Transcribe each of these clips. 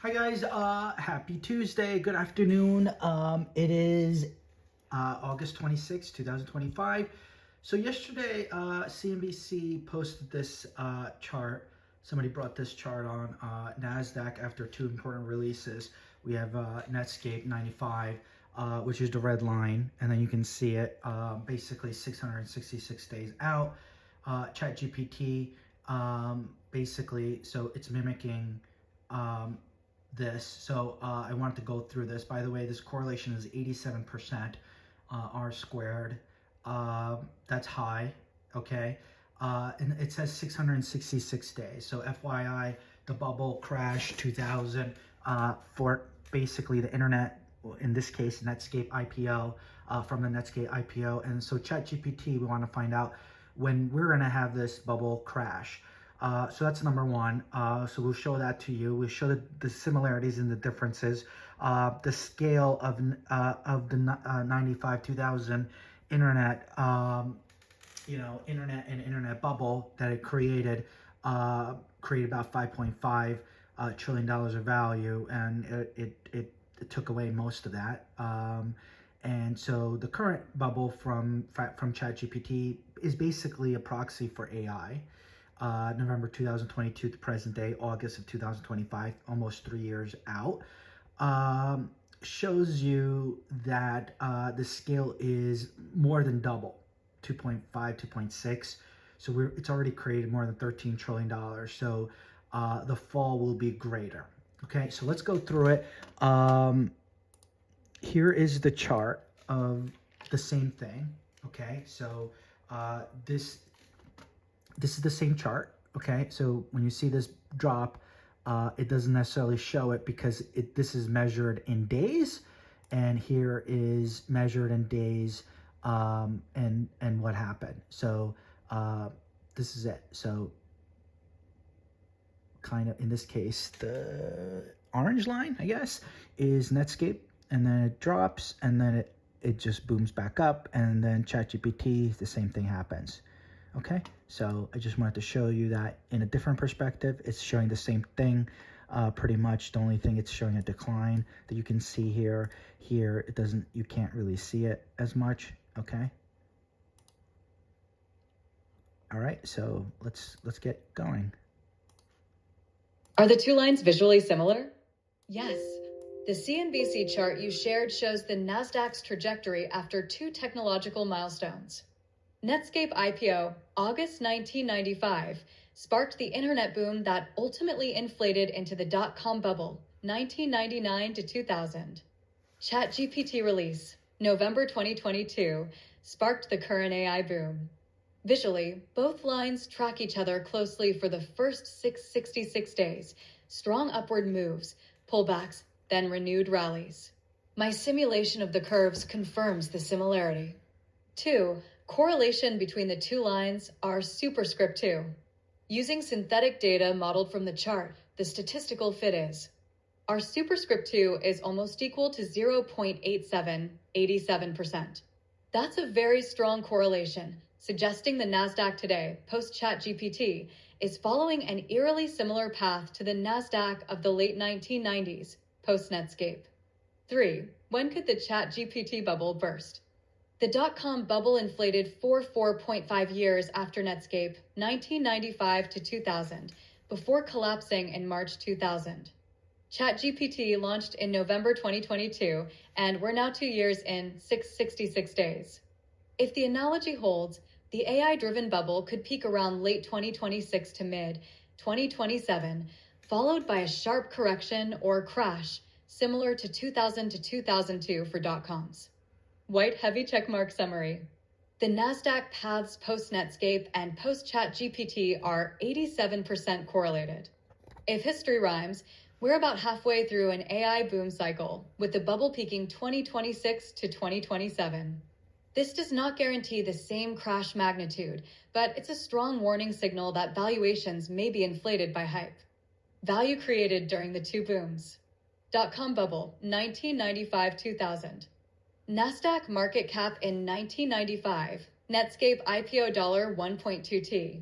Hi guys, happy Tuesday, good afternoon. It is August 26, 2025. So yesterday, CNBC posted this chart. Somebody brought this chart on NASDAQ after two important releases. We have Netscape 95, which is the red line, and then you can see it basically 666 days out. ChatGPT, basically, so it's mimicking this. So I wanted to go through this. By the way, this correlation is 87% R squared. That's high, okay? And it says 666 days. So FYI, the bubble crash 2000 for basically the internet, in this case, Netscape IPO, from the Netscape IPO. And so ChatGPT, we want to find out when we're going to have this bubble crash. So that's number one. So we'll show that to you. We'll show the similarities and the differences. The scale of the 95 2000 internet, internet and internet bubble that it created, created about $5.5 trillion of value, and it took away most of that. And so the current bubble from ChatGPT is basically a proxy for AI. November 2022 to present day, August of 2025, almost 3 years out, shows you that the scale is more than double, 2.5, 2.6. So it's already created more than $13 trillion. So the fall will be greater. Okay, so let's go through it. Here is the chart of the same thing. Okay, so this is the same chart. Okay, so when you see this drop, it doesn't necessarily show it because this is measured in days, and here is measured in days, and what happened. So this is it. So kind of in this case, the orange line, I guess, is Netscape, and then it drops, and then it just booms back up, and then ChatGPT, the same thing happens. Okay, so I just wanted to show you that in a different perspective. It's showing the same thing, pretty much. The only thing, it's showing a decline that you can see here. Here it doesn't, you can't really see it as much. Okay. All right, so let's get going. Are the two lines visually similar? Yes. The CNBC chart you shared shows the Nasdaq's trajectory after two technological milestones. Netscape IPO, August 1995, sparked the internet boom that ultimately inflated into the dot-com bubble, 1999 to 2000. ChatGPT release, November 2022, sparked the current AI boom. Visually, both lines track each other closely for the first 666 days, strong upward moves, pullbacks, then renewed rallies. My simulation of the curves confirms the similarity. 2. Correlation between the two lines are superscript 2. Using synthetic data modeled from the chart, the statistical fit is: our superscript 2 is almost equal to 0.87, 87%. That's a very strong correlation, suggesting the Nasdaq today, post-ChatGPT, is following an eerily similar path to the Nasdaq of the late 1990s, post-Netscape. 3. When could the ChatGPT bubble burst? The dot-com bubble inflated for 4.5 years after Netscape, 1995 to 2000, before collapsing in March 2000. ChatGPT launched in November 2022, and we're now 2 years in 666 days. If the analogy holds, the AI-driven bubble could peak around late 2026 to mid-2027, followed by a sharp correction or crash, similar to 2000 to 2002 for dot-coms. White heavy checkmark summary. The Nasdaq paths post-Netscape and post-ChatGPT are 87% correlated. If history rhymes, we're about halfway through an AI boom cycle, with the bubble peaking 2026 to 2027. This does not guarantee the same crash magnitude, but it's a strong warning signal that valuations may be inflated by hype. Value created during the two booms. Dot-com bubble, 1995-2000. Nasdaq market cap in 1995, Netscape IPO $1.2T.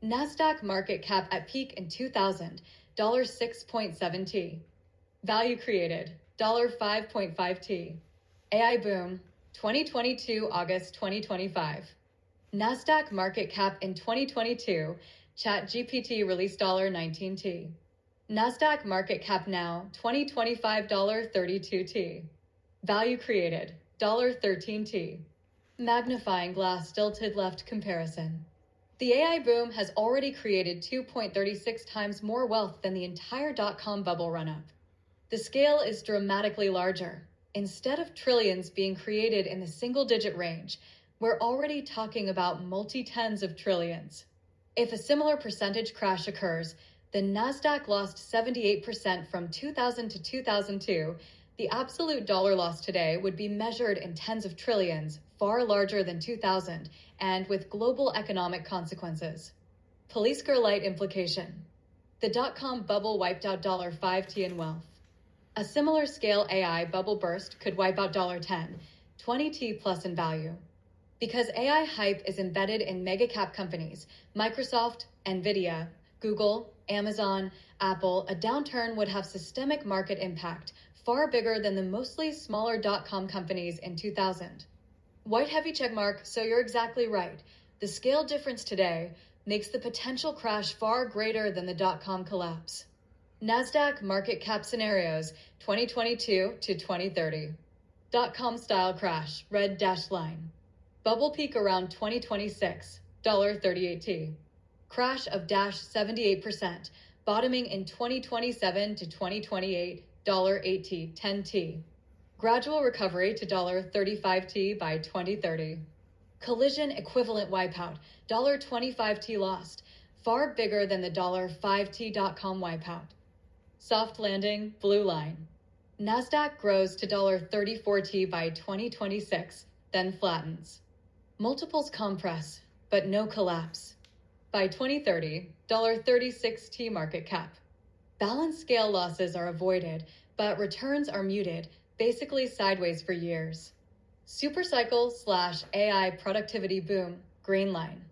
Nasdaq market cap at peak in 2000, $6.7T. Value created, $5.5T. AI boom, 2022 August 2025. NASDAQ market cap in 2022, ChatGPT released $19T. NASDAQ market cap now, 2025 $32T. Value created, $13T. Magnifying glass tilted left comparison. The AI boom has already created 2.36 times more wealth than the entire dot-com bubble run-up. The scale is dramatically larger. Instead of trillions being created in the single-digit range, we're already talking about multi-tens of trillions. If a similar percentage crash occurs, the NASDAQ lost 78% from 2000 to 2002. The absolute dollar loss today would be measured in tens of trillions, far larger than 2000, and with global economic consequences. Police girl light implication. The dot-com bubble wiped out $5T in wealth. A similar scale AI bubble burst could wipe out $10, 20T plus in value. Because AI hype is embedded in mega cap companies, Microsoft, Nvidia, Google, Amazon, Apple, a downturn would have systemic market impact, far bigger than the mostly smaller dot-com companies in 2000. White heavy checkmark, so you're exactly right. The scale difference today makes the potential crash far greater than the dot-com collapse. NASDAQ market cap scenarios 2022 to 2030. Dot-com style crash, red dashed line. Bubble peak around 2026, $38T. Crash of 78%, bottoming in 2027 to 2028, $8T, 10T. Gradual recovery to $35T by 2030. Collision equivalent wipeout, $25T lost, far bigger than the $5T dot-com wipeout. Soft landing, blue line. NASDAQ grows to $34T by 2026, then flattens. Multiples compress, but no collapse. By 2030, $36T market cap. Balance scale losses are avoided, but returns are muted, basically sideways for years. Supercycle / AI productivity boom, green line.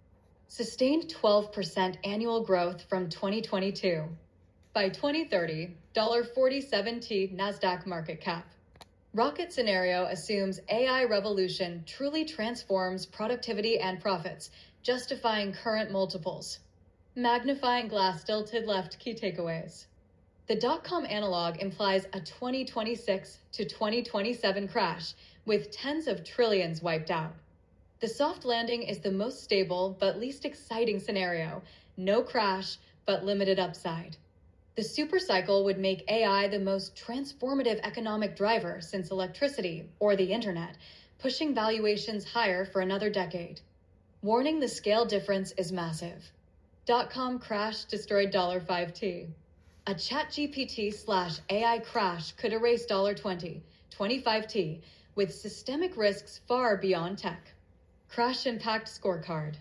Sustained 12% annual growth from 2022. By 2030, $47T NASDAQ market cap. Rocket scenario assumes AI revolution truly transforms productivity and profits, justifying current multiples. Magnifying glass tilted left key takeaways. The dot-com analog implies a 2026 to 2027 crash with tens of trillions wiped out. The soft landing is the most stable but least exciting scenario. No crash, but limited upside. The supercycle would make AI the most transformative economic driver since electricity or the internet, pushing valuations higher for another decade. Warning: the scale difference is massive. Dot-com crash destroyed $5T. A ChatGPT / AI crash could erase $20, 25T, with systemic risks far beyond tech. Crash impact scorecard.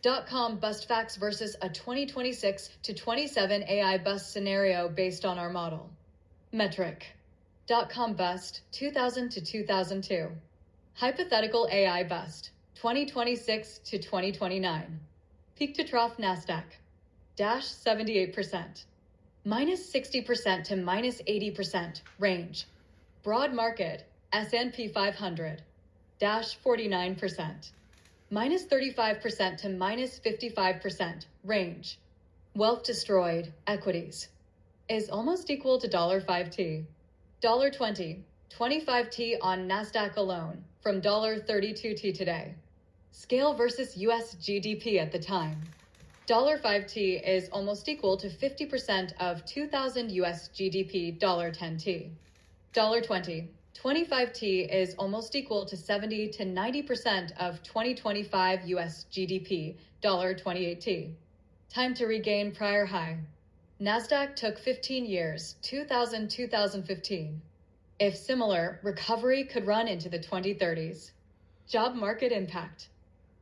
Dot-com bust facts versus a 2026 to 27 AI bust scenario based on our model. Metric. Dot-com bust 2000 to 2002. Hypothetical AI bust 2026 to 2029. Peak to trough NASDAQ. Dash 78%. Minus 60% to minus 80% range. Broad market S&P 500. Dash 49%. Minus 35% to minus 55% range. Wealth destroyed, equities, is almost equal to $5T. $20, 25T on NASDAQ alone from $32T today. Scale versus US GDP at the time. $5T is almost equal to 50% of 2000 US GDP, $10T. $20, 25T is almost equal to 70 to 90% of 2025 US GDP, $28T. Time to regain prior high. NASDAQ took 15 years, 2000-2015. If similar, recovery could run into the 2030s. Job market impact.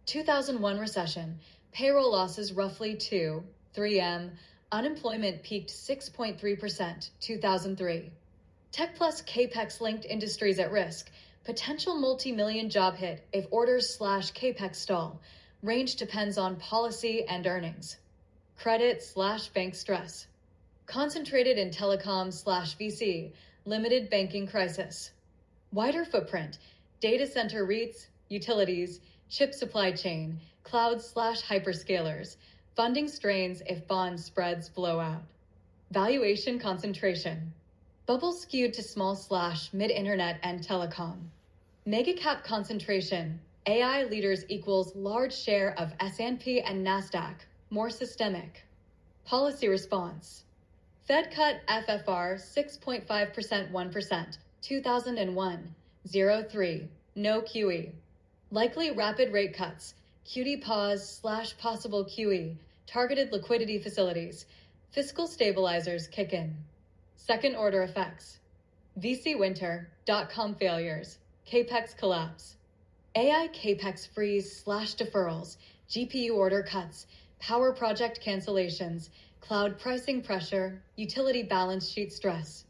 2001 recession, payroll losses roughly 3M, unemployment peaked 6.3%, 2003. Tech plus CAPEX linked industries at risk, potential multi-million job hit if orders / CAPEX stall. Range depends on policy and earnings. Credit / bank stress. Concentrated in telecom/VC, limited banking crisis. Wider footprint, data center REITs, utilities, chip supply chain, cloud/hyperscalers, funding strains if bond spreads blow out. Valuation concentration. Bubble skewed to small/mid-internet and telecom. Megacap concentration. AI leaders equals large share of S&P and NASDAQ, more systemic. Policy response. Fed cut FFR 6.5% 1%, 2001, 03, no QE. Likely rapid rate cuts, QT pause/possible QE, targeted liquidity facilities, fiscal stabilizers kick in. Second order effects. VC winter, dot-com failures, CAPEX collapse. AI CAPEX freeze/deferrals, GPU order cuts, power project cancellations, cloud pricing pressure, utility balance sheet stress.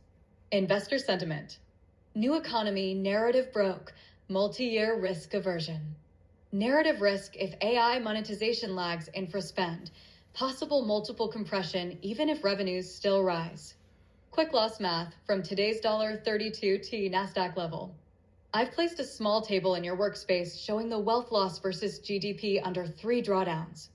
Investor sentiment. New economy narrative broke, multi-year risk aversion. Narrative risk if AI monetization lags infra spend, possible multiple compression even if revenues still rise. Quick loss math from today's $32T NASDAQ level. I've placed a small table in your workspace showing the wealth loss versus GDP under 3 drawdowns.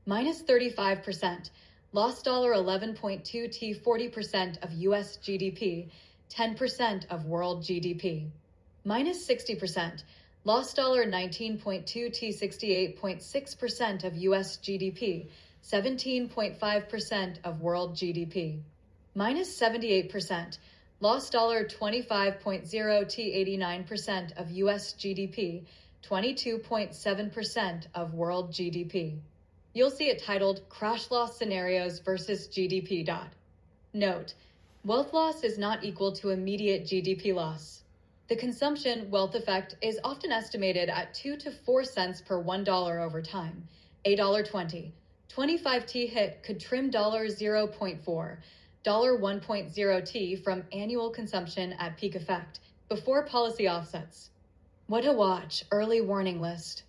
Minus 35%, lost $11.2T 40% of US GDP, 10% of world GDP. Minus 60%, lost $19.2T 68.6% of US GDP, 17.5% of world GDP. Minus 78%, lost $25.0T 89% of US GDP, 22.7% of world GDP. You'll see it titled Crash Loss Scenarios versus GDP. Note, wealth loss is not equal to immediate GDP loss. The consumption wealth effect is often estimated at 2 to 4 cents per $1 over time, $1.20. 25T hit could trim $0.4, $1.0T from annual consumption at peak effect before policy offsets. What to watch, early warning list.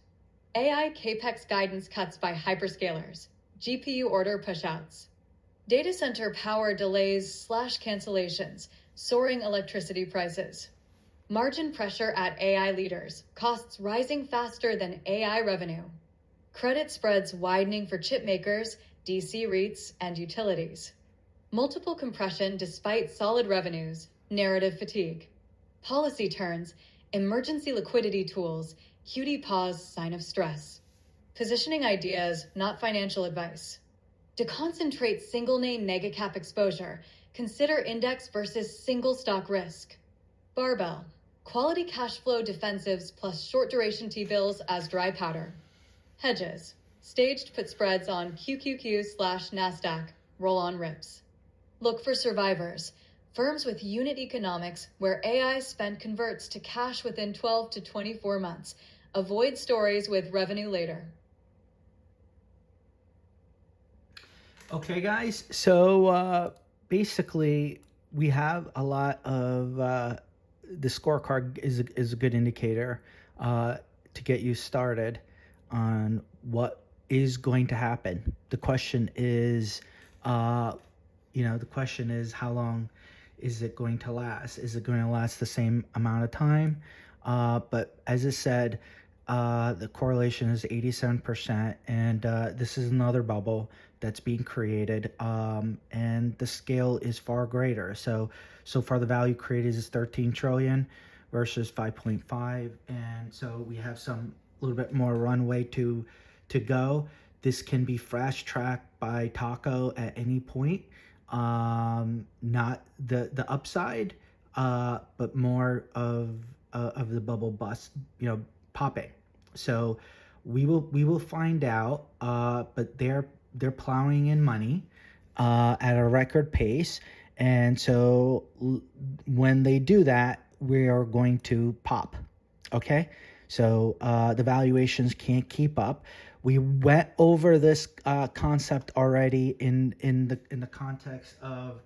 AI CAPEX guidance cuts by hyperscalers, GPU order pushouts. Data center power delays/cancellations, soaring electricity prices. Margin pressure at AI leaders, costs rising faster than AI revenue. Credit spreads widening for chip makers, DC REITs, and utilities. Multiple compression despite solid revenues, narrative fatigue. Policy turns, emergency liquidity tools, QT pause sign of stress. Positioning ideas, not financial advice. To concentrate single name megacap exposure, consider index versus single stock risk. Barbell, quality cash flow defensives plus short duration T-bills as dry powder. Hedges, staged put spreads on QQQ/NASDAQ, roll on rips. Look for survivors, firms with unit economics where AI spend converts to cash within 12 to 24 months. Avoid stories with revenue later. Okay, guys. So basically, we have a lot of the scorecard is a good indicator to get you started on what is going to happen. The question is, the question is, how long is it going to last? Is it going to last the same amount of time? But as I said, the correlation is 87%, and this is another bubble that's being created, and the scale is far greater. So far the value created is 13 trillion versus 5.5, and so we have a little bit more runway to go. This can be fast tracked by Taco at any point. Not the upside, but more of the bubble bust, popping. So we will find out. But they're plowing in money at a record pace, and so when they do that, we are going to pop. Okay, so the valuations can't keep up. We went over this concept already in the context of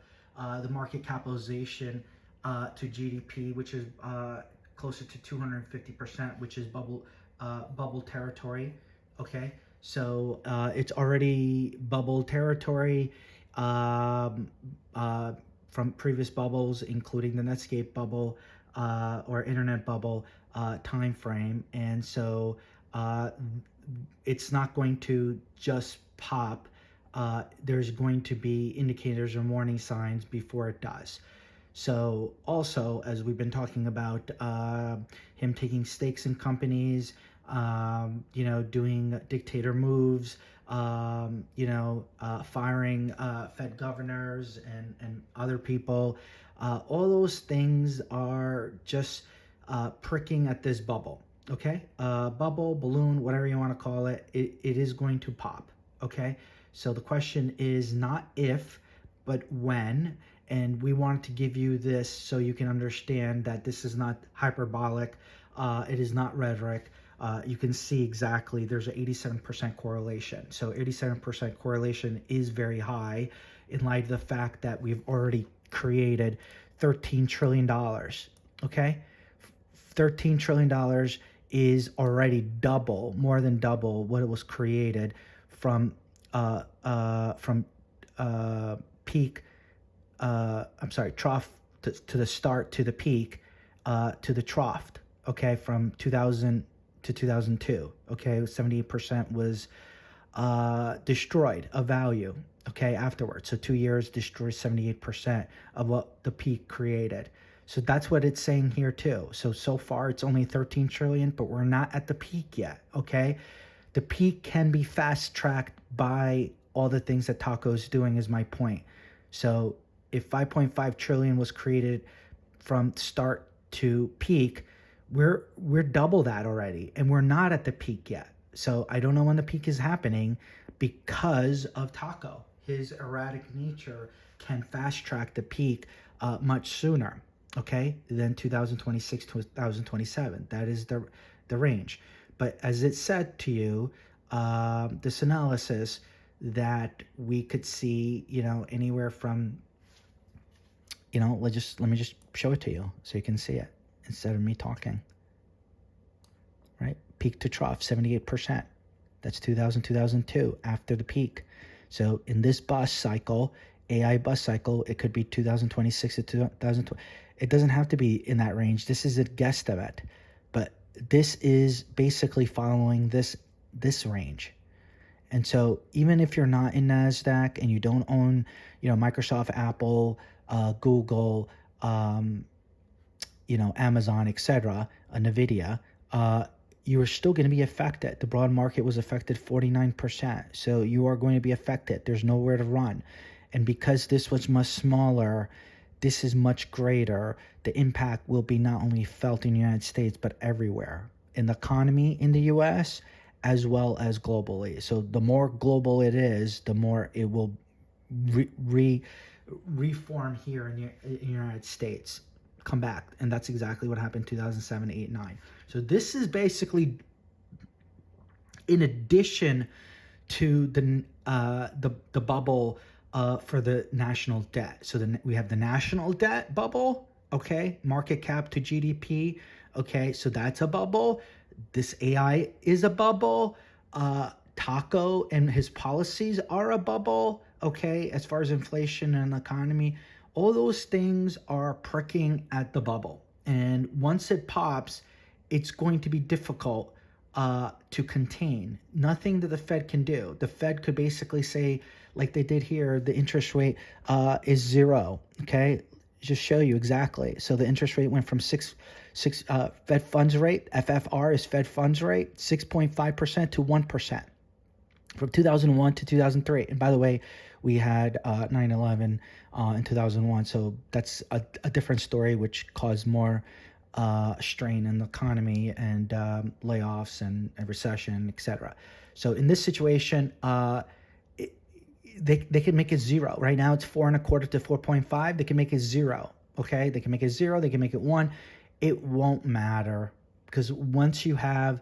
the market capitalization to GDP, which is closer to 250%, which is bubble territory. Okay, so it's already bubble territory. um, uh, from previous bubbles, including the Netscape bubble or internet bubble time frame. And so uh, it's not going to just pop. There's going to be indicators or warning signs before it does. So also, as we've been talking about, him taking stakes in companies, doing dictator moves, firing Fed governors and other people. All those things are just pricking at this bubble. Okay, bubble, balloon, whatever you want to call it, it is going to pop. Okay, so the question is not if, but when. And we wanted to give you this so you can understand that this is not hyperbolic. It is not rhetoric. You can see exactly there's an 87% correlation. So 87% correlation is very high in light of the fact that we've already created $13 trillion. Okay? $13 trillion is already more than double what it was created from peak. Trough to the start to the peak, to the trough. Okay, from 2000 to 2002. Okay, 78% was destroyed of value. Okay, afterwards. So 2 years destroyed 78% of what the peak created. So that's what it's saying here too. So far it's only 13 trillion, but we're not at the peak yet. Okay, the peak can be fast tracked by all the things that Taco's doing. Is my point. So if 5.5 trillion was created from start to peak, we're double that already, and we're not at the peak yet. So I don't know when the peak is happening because of Taco. His erratic nature can fast track the peak much sooner, okay, than 2026, 2027. That is the range. But as it said to you, this analysis that we could see, anywhere from, let me just show it to you so you can see it instead of me talking. Right? Peak to trough, 78%. That's 2000, 2002, after the peak. So in this bus cycle, AI bus cycle, it could be 2026 to 2020. It doesn't have to be in that range. This is a guesstimate. But this is basically following this range. And so even if you're not in NASDAQ and you don't own, Microsoft, Apple, Google, Amazon, etc., NVIDIA, you are still going to be affected. The broad market was affected 49%. So you are going to be affected. There's nowhere to run. And because this was much smaller, this is much greater. The impact will be not only felt in the United States, but everywhere. In the economy in the U.S., as well as globally. So the more global it is, the more it will reform here in the United States, come back. And that's exactly what happened in 2007, 8, 9. So this is basically in addition to the bubble for the national debt. So we have the national debt bubble, okay, market cap to GDP, okay, so that's a bubble. This AI is a bubble. Taco and his policies are a bubble, okay, as far as inflation and economy. All those things are pricking at the bubble. And once it pops, it's going to be difficult to contain. Nothing that the Fed can do. The Fed could basically say, like they did here, the interest rate is 0, okay? Just show you exactly. So the interest rate went from six Fed funds rate, FFR is Fed funds rate, 6.5% to 1% from 2001 to 2003. And by the way, we had 9/11 in 2001, so that's a different story, which caused more strain in the economy and layoffs and recession, etc. So in this situation, they can make it 0. Right now, it's 4.25 to 4.5. They can make it 0. Okay, they can make it 0. They can make it 1. It won't matter, because once you have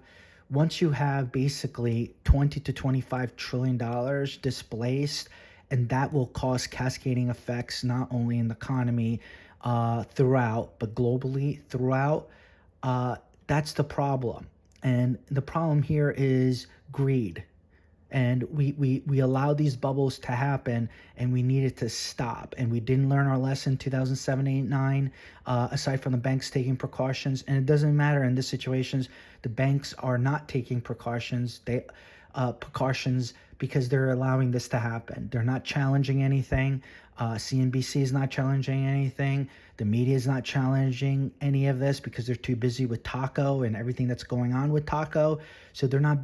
basically 20 to 25 trillion dollars displaced, and that will cause cascading effects not only in the economy throughout, but globally throughout. That's the problem. And the problem here is greed. And we allowed these bubbles to happen, and we needed to stop. And we didn't learn our lesson 2007, 8, 9, aside from the banks taking precautions. And it doesn't matter in these situations. The banks are not taking precautions. Precautions because they're allowing this to happen. They're not challenging anything. CNBC is not challenging anything. The media is not challenging any of this because they're too busy with Taco and everything that's going on with Taco. So they're not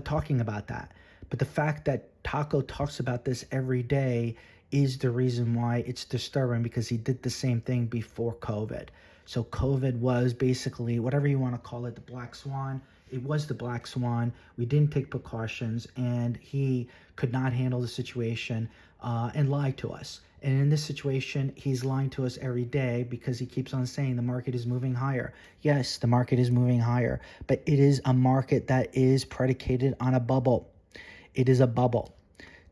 talking about that. But the fact that Taco talks about this every day is the reason why it's disturbing, because he did the same thing before COVID. So COVID was basically, whatever you want to call it, the black swan. It was the black swan. We didn't take precautions, and he could not handle the situation and lied to us. And in this situation, he's lying to us every day because he keeps on saying the market is moving higher. Yes, the market is moving higher, but it is a market that is predicated on a bubble. It is a bubble.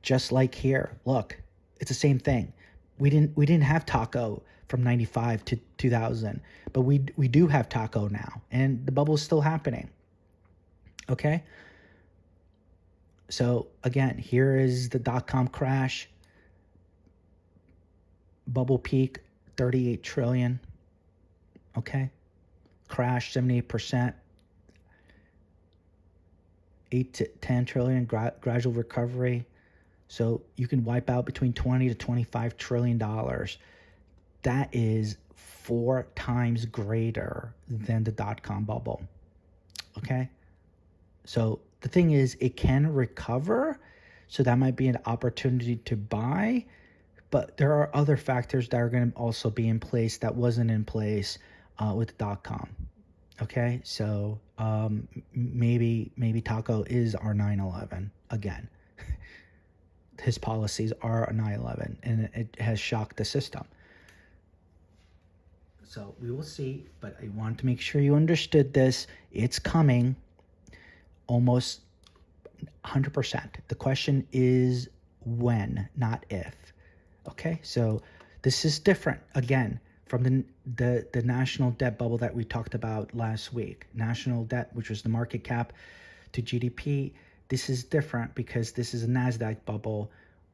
Just like here, look, it's the same thing. We didn't have Taco from 95 to 2000, but we do have Taco now, and the bubble is still happening. Okay? So again, here is the dot-com crash. Bubble peak, 38 trillion. Okay? Crash, 78%. 8 to 10 trillion, gradual recovery. So you can wipe out between 20 to 25 trillion dollars. That is 4 times greater than the dot-com bubble. Okay? So the thing is, it can recover. So that might be an opportunity to buy. But there are other factors that are going to also be in place that wasn't in place with the dot-com. Okay, so maybe Taco is our 9/11 again. His policies are a 9/11, and it has shocked the system. So we will see, but I want to make sure you understood this. It's coming almost 100%. The question is when, not if. Okay, so this is different, again, from the national debt bubble that we talked about last week. National debt, which was the market cap to GDP. This is different because this is a NASDAQ bubble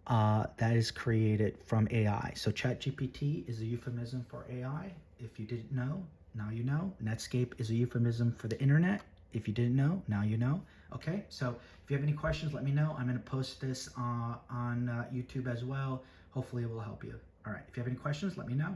that is created from AI. So ChatGPT is a euphemism for AI. If you didn't know, now you know. Netscape is a euphemism for the internet. If you didn't know, now you know. Okay, so if you have any questions, let me know. I'm going to post this on YouTube as well. Hopefully it will help you. All right, if you have any questions, let me know.